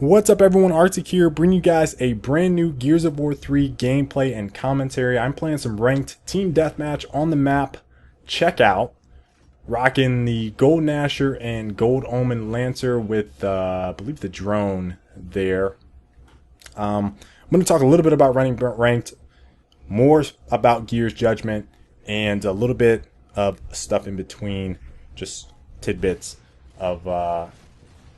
What's up everyone, Arctic here, bringing you guys a brand new Gears of War 3 gameplay and commentary. I'm playing some ranked team deathmatch on the map. Check out. Rocking the gold Gnasher and gold Omen Lancer with, I believe, the drone there. I'm going to talk a little bit about running ranked, more about Gears Judgment, and a little bit of stuff in between, just tidbits of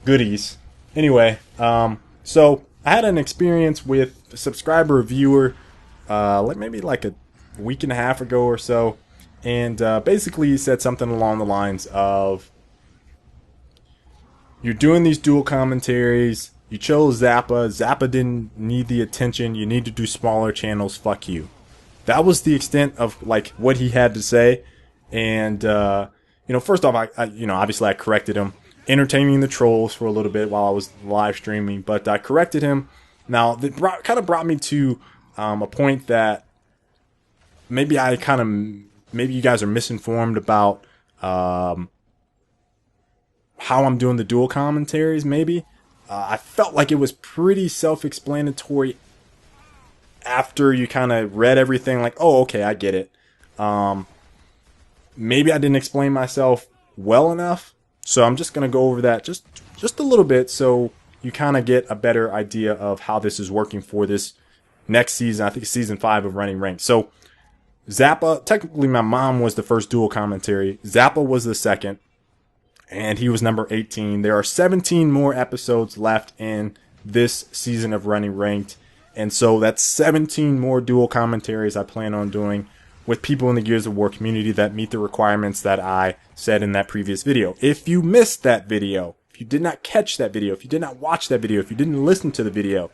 goodies. Anyway, so I had an experience with a subscriber or viewer, maybe like a week and a half ago or so, and basically he said something along the lines of, "You're doing these dual commentaries. You chose Zappa. Zappa didn't need the attention. You need to do smaller channels. Fuck you." That was the extent of like what he had to say, and first off, obviously I corrected him, entertaining the trolls for a little bit while I was live streaming, but I corrected him. Now, it kind of brought me to a point that maybe maybe you guys are misinformed about how I'm doing the dual commentaries, maybe. I felt like it was pretty self-explanatory after you kind of read everything, like, oh, okay, I get it. Maybe I didn't explain myself well enough. So I'm just going to go over that just a little bit so you kind of get a better idea of how this is working for this next season. I think it's season 5 of Running Ranked. So Zappa, technically my mom was the first dual commentary. Zappa was the second, and he was number 18. There are 17 more episodes left in this season of Running Ranked. And so that's 17 more dual commentaries I plan on doing with people in the Gears of War community that meet the requirements that I said in that previous video. If you missed that video, if you did not catch that video, if you did not watch that video, if you didn't listen to the video,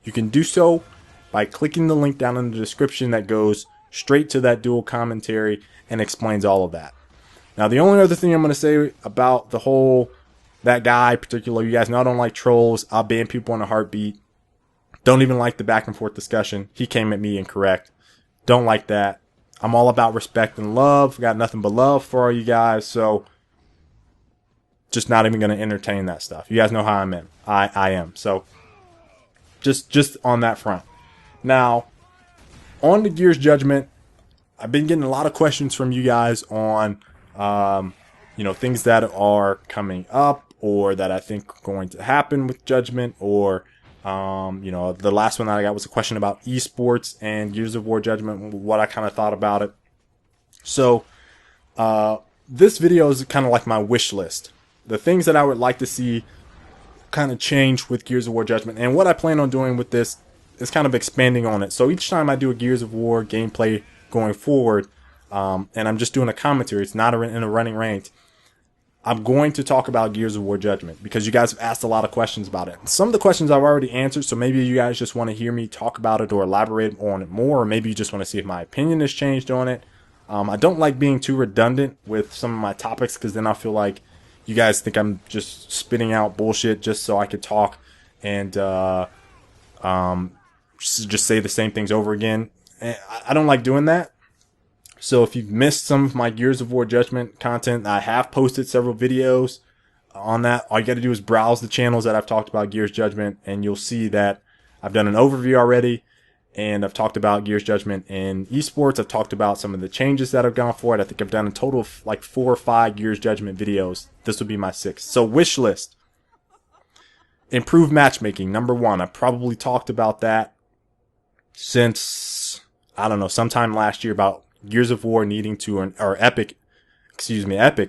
you can do so by clicking the link down in the description that goes straight to that dual commentary and explains all of that. Now, the only other thing I'm going to say about the whole, that guy particular, you guys know I don't like trolls. I'll ban people in a heartbeat. Don't even like the back and forth discussion. He came at me incorrect. Don't like that. I'm all about respect and love. Got nothing but love for all you guys. So just not even going to entertain that stuff. You guys know how I'm in. I am. So just on that front. Now, on the Gears Judgment, I've been getting a lot of questions from you guys on, things that are coming up or that I think are going to happen with Judgment, or the last one that I got was a question about esports and Gears of War Judgment, what I kind of thought about it. So, this video is kind of like my wish list. The things that I would like to see kind of change with Gears of War Judgment. And what I plan on doing with this is kind of expanding on it. So each time I do a Gears of War gameplay going forward, and I'm just doing a commentary, it's not in a running ranked, I'm going to talk about Gears of War Judgment because you guys have asked a lot of questions about it. Some of the questions I've already answered, so maybe you guys just want to hear me talk about it or elaborate on it more, or maybe you just want to see if my opinion has changed on it. I don't like being too redundant with some of my topics because then I feel like you guys think I'm just spitting out bullshit just so I could talk and just say the same things over again. And I don't like doing that. So if you've missed some of my Gears of War Judgment content, I have posted several videos on that. All you got to do is browse the channels that I've talked about Gears Judgment, and you'll see that I've done an overview already, and I've talked about Gears Judgment in esports. I've talked about some of the changes that have gone for it. I think I've done a total of like 4 or 5 Gears Judgment videos. This will be my 6th. So wish list. Improved matchmaking, number 1. I've probably talked about that since, I don't know, sometime last year about Gears of War needing to, or Epic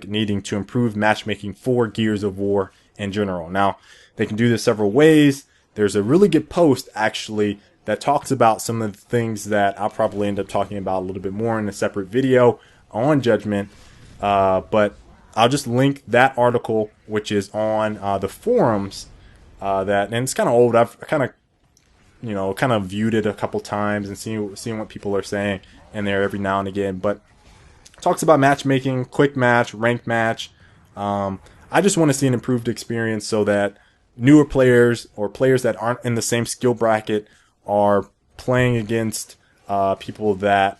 needing to improve matchmaking for Gears of War in general. Now, they can do this several ways. There's a really good post, actually, that talks about some of the things that I'll probably end up talking about a little bit more in a separate video on Judgment. But I'll just link that article, which is on the forums, and it's kind of old. I've kind of viewed it a couple times and seeing what people are saying in there every now and again, but talks about matchmaking, quick match, ranked match. I just want to see an improved experience so that newer players or players that aren't in the same skill bracket are playing against people that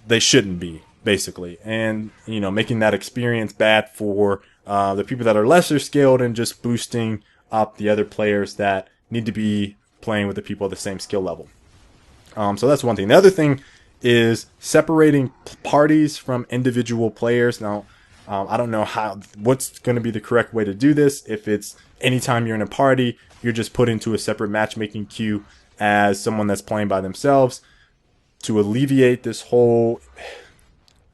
they shouldn't be, basically, and making that experience bad for the people that are lesser skilled and just boosting up the other players that need to be playing with the people at the same skill level. So that's one thing. The other thing is separating parties from individual players. Now, I don't know what's going to be the correct way to do this. If it's anytime you're in a party, you're just put into a separate matchmaking queue as someone that's playing by themselves to alleviate this whole.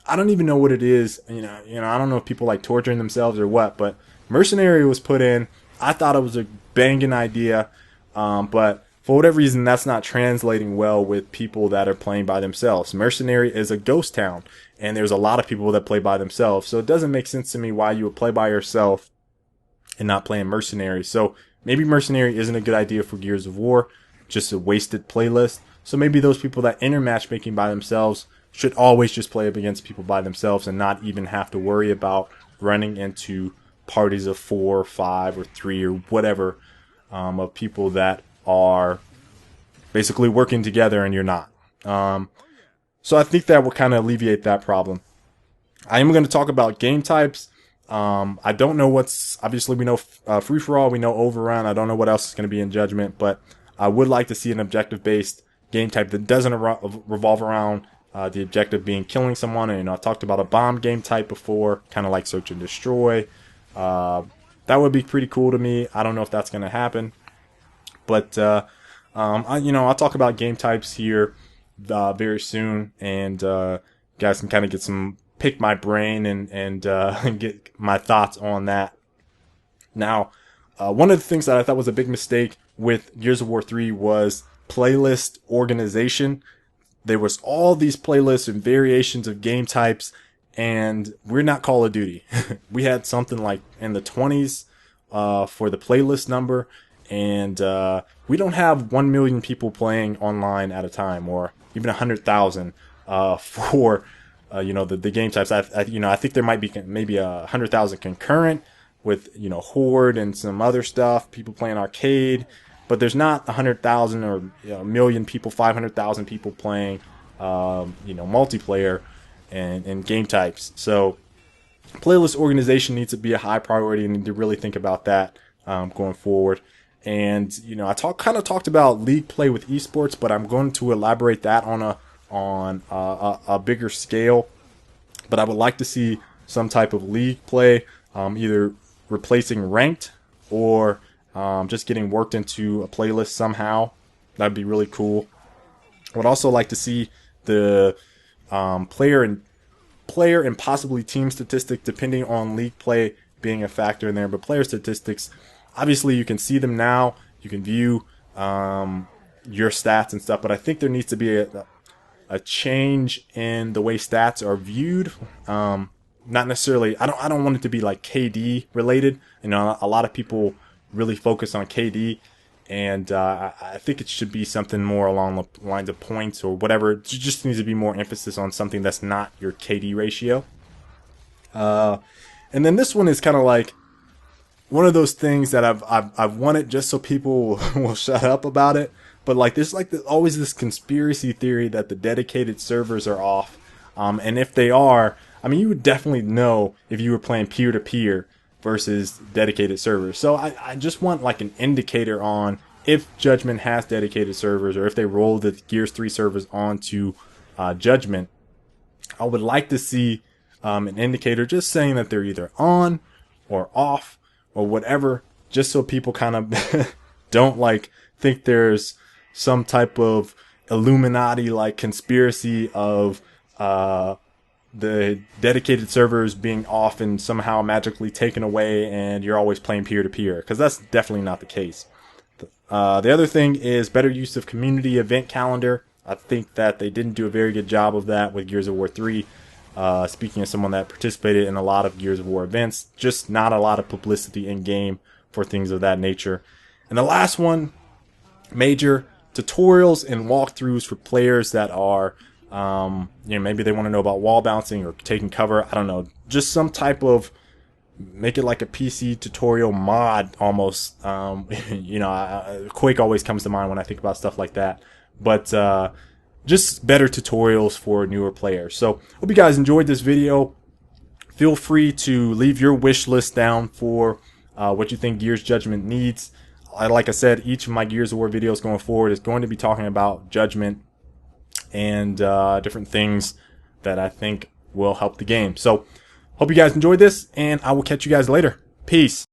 I don't even know what it is. I don't know if people like torturing themselves or what, but Mercenary was put in. I thought it was a banging idea, but for whatever reason, that's not translating well with people that are playing by themselves. Mercenary is a ghost town, and there's a lot of people that play by themselves. So it doesn't make sense to me why you would play by yourself and not play in Mercenary. So maybe Mercenary isn't a good idea for Gears of War, just a wasted playlist. So maybe those people that enter matchmaking by themselves should always just play up against people by themselves and not even have to worry about running into parties of 4 or 5 or 3 or whatever of people that are basically working together and you're not. So I think that will kind of alleviate that problem. I am going to talk about game types. I don't know obviously we know free-for-all, we know overrun. I don't know what else is going to be in Judgment, but I would like to see an objective-based game type that doesn't revolve around the objective being killing someone. And I talked about a bomb game type before, kind of like Search and Destroy. That would be pretty cool to me. I don't know if that's going to happen. But, I'll talk about game types here very soon, and guys can kind of pick my brain and get my thoughts on that. Now, one of the things that I thought was a big mistake with Gears of War 3 was playlist organization. There was all these playlists and variations of game types, and we're not Call of Duty. We had something like in the 20s for the playlist number. And we don't have 1 million people playing online at a time, or even 100,000 for the game types. I think there might be maybe 100,000 concurrent with Horde and some other stuff. People playing arcade, but there's not 100,000 or a million people, 500,000 people playing multiplayer and game types. So playlist organization needs to be a high priority, and need to really think about that going forward. And I kind of talked about league play with esports, but I'm going to elaborate that on a bigger scale. But I would like to see some type of league play, either replacing ranked or just getting worked into a playlist somehow. That'd be really cool. I would also like to see the player and possibly team statistic, depending on league play being a factor in there. But player statistics, obviously, you can see them now. You can view your stats and stuff, but I think there needs to be a change in the way stats are viewed. Not necessarily. I don't want it to be like KD related. A lot of people really focus on KD, and I think it should be something more along the lines of points or whatever. It just needs to be more emphasis on something that's not your KD ratio. And then this one is kind of like one of those things that I've wanted just so people will shut up about it. But there's always this conspiracy theory that the dedicated servers are off. And if they are, you would definitely know if you were playing peer-to-peer versus dedicated servers. So I just want an indicator on if Judgment has dedicated servers, or if they roll the Gears 3 servers onto Judgment. I would like to see an indicator just saying that they're either on or off, or whatever, just so people kind of don't think there's some type of Illuminati conspiracy of the dedicated servers being off and somehow magically taken away and you're always playing peer-to-peer, because that's definitely not the case. The other thing is better use of community event calendar. I think that they didn't do a very good job of that with Gears of War 3. Speaking of someone that participated in a lot of Gears of War events, just not a lot of publicity in game for things of that nature. And the last one, major tutorials and walkthroughs for players that are, maybe they want to know about wall bouncing or taking cover. I don't know, just some type of, make it like a PC tutorial mod almost. Quake always comes to mind when I think about stuff like that. But just better tutorials for newer players. So hope you guys enjoyed this video. Feel free to leave your wish list down for what you think Gears Judgment needs. Like I said, each of my Gears of War videos going forward is going to be talking about Judgment and different things that I think will help the game. So hope you guys enjoyed this, and I will catch you guys later. Peace.